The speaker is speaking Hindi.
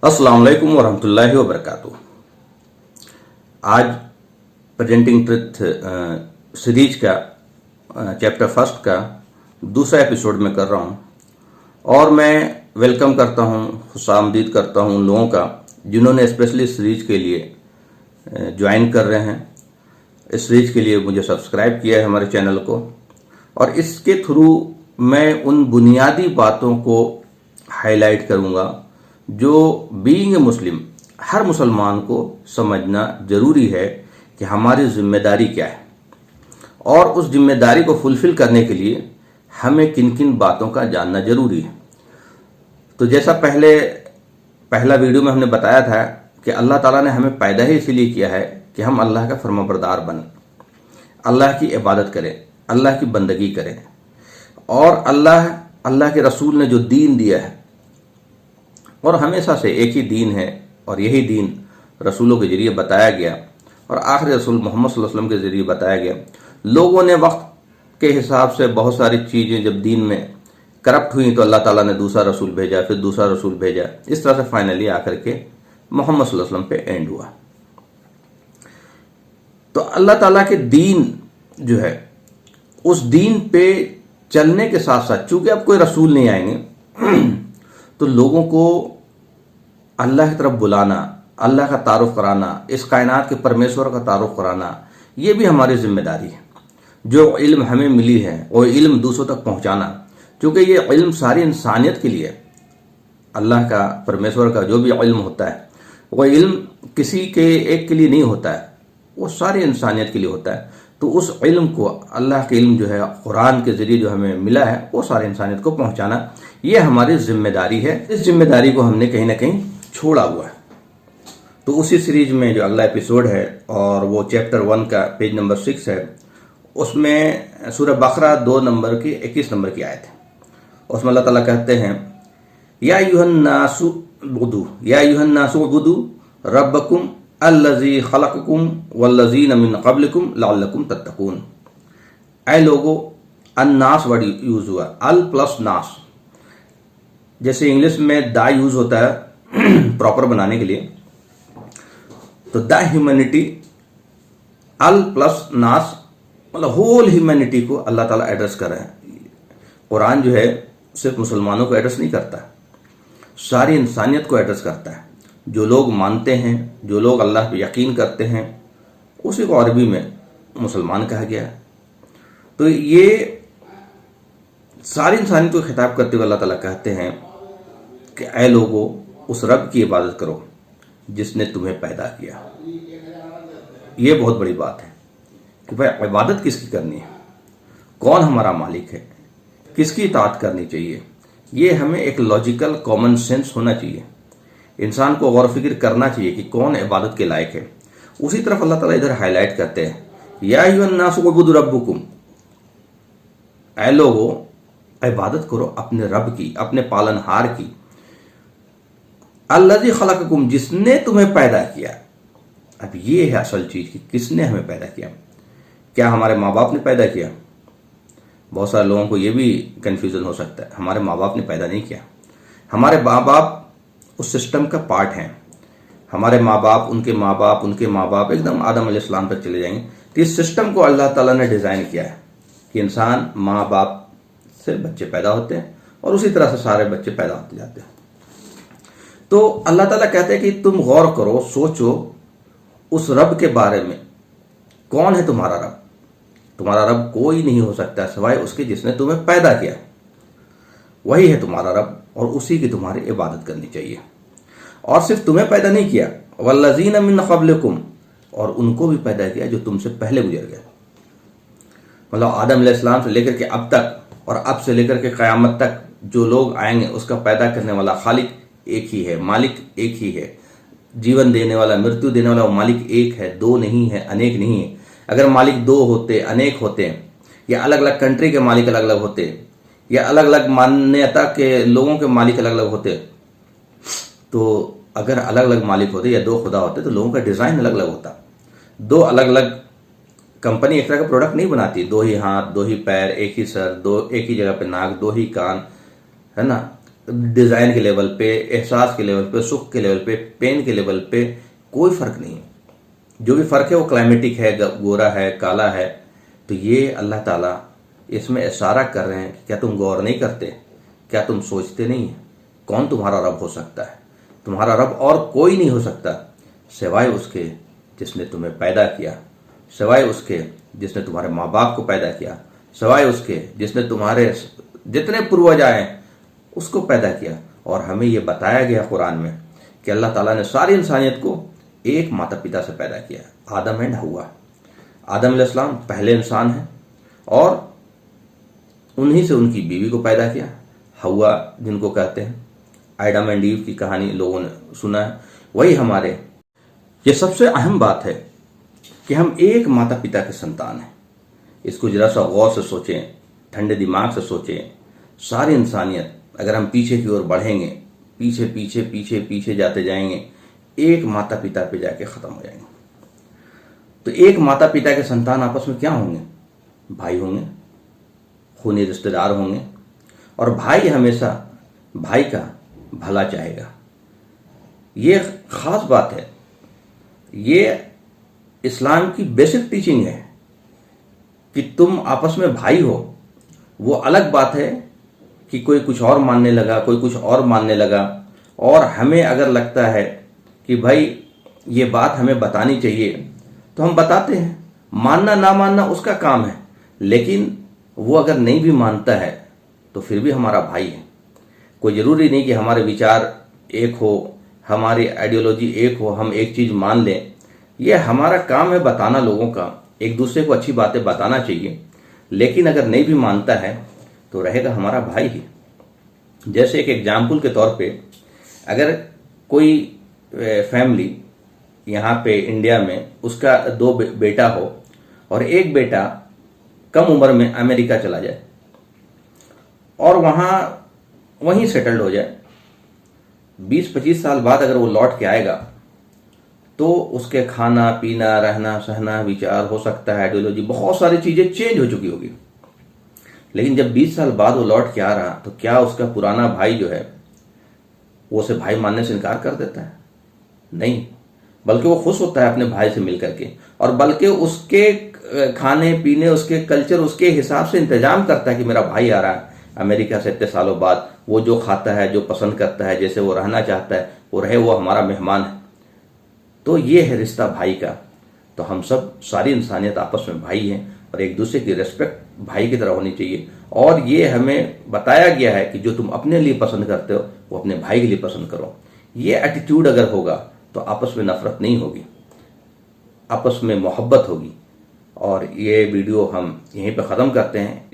अस्सलाम वालेकुम वरहमतुल्लाहि वबरकातुह। आज प्रेजेंटिंग ट्रुथ सीरीज का चैप्टर फर्स्ट का दूसरा एपिसोड में कर रहा हूं और मैं वेलकम करता हूं, खुशामदीद करता हूं उन लोगों का जिन्होंने स्पेशली सीरीज के लिए ज्वाइन कर रहे हैं। इस सीरीज के लिए मुझे सब्सक्राइब किया है हमारे चैनल को, और इसके थ्रू मैं उन बुनियादी बातों को हाईलाइट करूंगा जो बीइंग ए मुस्लिम हर मुसलमान को समझना जरूरी है कि हमारी जिम्मेदारी क्या है, और उस जिम्मेदारी को फुलफिल करने के लिए हमें किन किन बातों का जानना जरूरी है। तो जैसा पहला वीडियो में हमने बताया था कि अल्लाह ताला ने हमें पैदा ही इसीलिए किया है कि हम अल्लाह का फरमाबरदार बने, अल्लाह की इबादत करें, अल्लाह की बंदगी करें, और अल्लाह के रसूल ने जो दीन दिया है, और हमेशा से एक ही दीन है और यही दीन रसूलों के जरिए बताया गया और आखिरी रसूल मोहम्मद सल्लल्लाहु अलैहि वसल्लम के जरिए बताया गया। लोगों ने वक्त के हिसाब से बहुत सारी चीज़ें जब दीन में करप्ट हुई तो अल्लाह ताला ने दूसरा रसूल भेजा, फिर दूसरा रसूल भेजा, इस तरह से फाइनली आकर के मोहम्मद सल्लल्लाहु अलैहि वसल्लम पे एंड हुआ। तो अल्लाह ताला के दीन जो है, उस दीन पे चलने के साथ साथ चूंकि अब कोई रसूल नहीं आएंगे तो लोगों को अल्लाह की तरफ बुलाना, अल्लाह का तारुफ कराना, इस कायनात के परमेश्वर का तारुफ कराना, ये भी हमारी जिम्मेदारी है। जो इल्म हमें मिली है वो इल्म दूसरों तक पहुंचाना, क्योंकि ये इल्म सारी इंसानियत के लिए, अल्लाह का परमेश्वर का जो भी इल्म होता है वो इल्म किसी के एक के लिए नहीं होता है, वो सारी इंसानियत के लिए होता है। तो उस इल्म को, अल्लाह के इल्म जो है कुरान के जरिए जो हमें मिला है, वो सारी इंसानियत को पहुंचाना, ये हमारी जिम्मेदारी है। इस जिम्मेदारी को हमने कहीं ना कहीं छोड़ा हुआ है। तो उसी सीरीज में जो अगला एपिसोड है और वो चैप्टर 1 का पेज नंबर 6 है, उसमें सूरह बकरा 2 नंबर की 21 नंबर की आयत है। उसमें अल्लाह ताला कहते हैं, या अय्युहन्नासु उबुदू रब्बकुम अल्लज़ी खलक़कुम वल्लज़ीना मिन क़ब्लिकुम लअल्लकुम तत्तक़ून। ऐ लोगो, अन्नास वर्ड यूज हुआ, अल प्लस नास। जैसे इंग्लिश में दा यूज होता है प्रॉपर बनाने के लिए, तो द ह्यूमैनिटी, अल प्लस नास मतलब होल ह्यूमैनिटी को अल्लाह ताला एड्रेस कर रहे हैं। कुरान जो है सिर्फ मुसलमानों को एड्रेस नहीं करता, सारी इंसानियत को एड्रेस करता है। जो लोग मानते हैं, जो लोग अल्लाह पे यकीन करते हैं, उसी को अरबी में मुसलमान कहा गया है। तो ये सारी इंसानियत को खिताब करते हुए अल्लाह ताला कहते हैं कि ऐ लोगों, उस रब की इबादत करो जिसने तुम्हें पैदा किया। ये बहुत बड़ी बात है कि भाई इबादत किसकी करनी है, कौन हमारा मालिक है, किसकी इताअत करनी चाहिए। ये हमें एक लॉजिकल कॉमन सेंस होना चाहिए। इंसान को गौर फिक्र करना चाहिए कि कौन इबादत के लायक है। उसी तरफ अल्लाह ताला इधर हाईलाइट करते हैं, या अय्युहन्नासु उबुदू रब्बकुम, ऐ लोगों इबादत करो अपने रब की, अपने पालनहार की, अल्लज़ी खलक़कुम, जिसने तुम्हें पैदा किया। अब ये है असल चीज कि किसने हमें पैदा किया। क्या हमारे माँ बाप ने पैदा किया? बहुत सारे लोगों को ये भी कंफ्यूजन हो सकता है, हमारे माँ बाप ने पैदा नहीं किया। हमारे माँ बाप उस सिस्टम का पार्ट हैं। हमारे माँ बाप, उनके माँ बाप, उनके माँ बाप एकदम आदम अलैहिस्सलाम तक चले जाएंगे। तो इस सिस्टम को अल्लाह ताला ने डिजाइन किया है कि इंसान माँ बाप से बच्चे पैदा होते हैं और उसी तरह से सारे बच्चे पैदा होते जाते हैं। तो अल्लाह ताला कहते हैं कि तुम गौर करो, सोचो उस रब के बारे में। कौन है तुम्हारा रब? तुम्हारा रब कोई नहीं हो सकता सिवाय उसके जिसने तुम्हें पैदा किया। वही है तुम्हारा रब और उसी की तुम्हारी इबादत करनी चाहिए। और सिर्फ तुम्हें पैदा नहीं किया, वल्लज़ीना मिन क़ब्लिकुम, और उनको भी पैदा किया जो तुमसे पहले गुजर गए। मतलब आदम अलैहिस्सलाम से लेकर के अब तक, और अब से लेकर के क़यामत तक जो लोग आएंगे, उसका पैदा करने वाला खालिक एक ही है, मालिक एक ही है। जीवन देने वाला, मृत्यु देने वाला वो मालिक एक है, दो नहीं है, अनेक नहीं है। अगर मालिक दो होते, अनेक होते, या अलग अलग कंट्री के मालिक अलग अलग होते, या अलग अलग मान्यता के लोगों के मालिक अलग अलग होते, तो अगर अलग अलग मालिक होते या दो खुदा होते तो लोगों का डिजाइन अलग अलग होता। दो अलग अलग कंपनी एक तरह का प्रोडक्ट नहीं बनाती, दो ही हाथ, दो ही पैर, एक ही सर, दो एक ही जगह पे नाक, दो ही कान, है ना, डिज़ाइन के लेवल पे, एहसास के लेवल पे, सुख के लेवल पे, पेन के लेवल पे कोई फ़र्क नहीं है। जो भी फ़र्क है वो क्लाइमेटिक है, गोरा है, काला है। तो ये अल्लाह ताला इसमें इशारा कर रहे हैं कि क्या तुम गौर नहीं करते, क्या तुम सोचते नहीं है कौन तुम्हारा रब हो सकता है। तुम्हारा रब और कोई नहीं हो सकता सिवाय उसके जिसने तुम्हें पैदा किया, सिवाय उसके जिसने तुम्हारे माँ बाप को पैदा किया, सिवाय उसके जिसने तुम्हारे जितने पूर्वज आए उसको पैदा किया। और हमें ये बताया गया कुरान में कि अल्लाह ताला ने सारी इंसानियत को एक माता पिता से पैदा किया, आदम एंड हव्वा। आदम अलैहिस्सलाम पहले इंसान हैं और उन्हीं से उनकी बीवी को पैदा किया, हव्वा जिनको कहते हैं। एडम एंड ईव की कहानी लोगों ने सुना है, वही हमारे। ये सबसे अहम बात है कि हम एक माता पिता के संतान हैं। इसको जरा सा गौर से सोचें, ठंडे दिमाग से सोचें। सारी इंसानियत अगर हम पीछे की ओर बढ़ेंगे, पीछे पीछे पीछे पीछे जाते जाएंगे, एक माता पिता पे जाके खत्म हो जाएंगे। तो एक माता पिता के संतान आपस में क्या होंगे? भाई होंगे, खूनी रिश्तेदार होंगे। और भाई हमेशा भाई का भला चाहेगा। ये खास बात है, ये इस्लाम की बेसिक टीचिंग है कि तुम आपस में भाई हो। वो अलग बात है कि कोई कुछ और मानने लगा, कोई कुछ और मानने लगा। और हमें अगर लगता है कि भाई ये बात हमें बतानी चाहिए तो हम बताते हैं, मानना ना मानना उसका काम है। लेकिन वो अगर नहीं भी मानता है तो फिर भी हमारा भाई है। कोई ज़रूरी नहीं कि हमारे विचार एक हो, हमारी आइडियोलॉजी एक हो, हम एक चीज़ मान लें। ये हमारा काम है बताना लोगों का, एक दूसरे को अच्छी बातें बताना चाहिए। लेकिन अगर नहीं भी मानता है तो रहेगा हमारा भाई ही। जैसे एक एग्जाम्पल के तौर पे, अगर कोई फैमिली यहाँ पे इंडिया में उसका दो बेटा हो और एक बेटा कम उम्र में अमेरिका चला जाए और वहीं सेटल्ड हो जाए, 20-25 साल बाद अगर वो लौट के आएगा तो उसके खाना पीना, रहना सहना, विचार हो सकता है, आइडियोलॉजी, बहुत सारी चीज़ें चेंज हो चुकी होगी। लेकिन जब 20 साल बाद वो लौट के आ रहा तो क्या उसका पुराना भाई जो है वो उसे भाई मानने से इनकार कर देता है? नहीं, बल्कि वो खुश होता है अपने भाई से मिल करके, और बल्कि उसके खाने पीने, उसके कल्चर, उसके हिसाब से इंतजाम करता है कि मेरा भाई आ रहा है अमेरिका से इतने सालों बाद, वो जो खाता है, जो पसंद करता है, जैसे वो रहना चाहता है वो रहे, वो हमारा मेहमान है। तो ये है रिश्ता भाई का। तो हम सब, सारी इंसानियत आपस में भाई हैं और एक दूसरे की रिस्पेक्ट भाई की तरह होनी चाहिए। और ये हमें बताया गया है कि जो तुम अपने लिए पसंद करते हो वो अपने भाई के लिए पसंद करो। ये एटीट्यूड अगर होगा तो आपस में नफरत नहीं होगी, आपस में मोहब्बत होगी। और ये वीडियो हम यहीं पर ख़त्म करते हैं।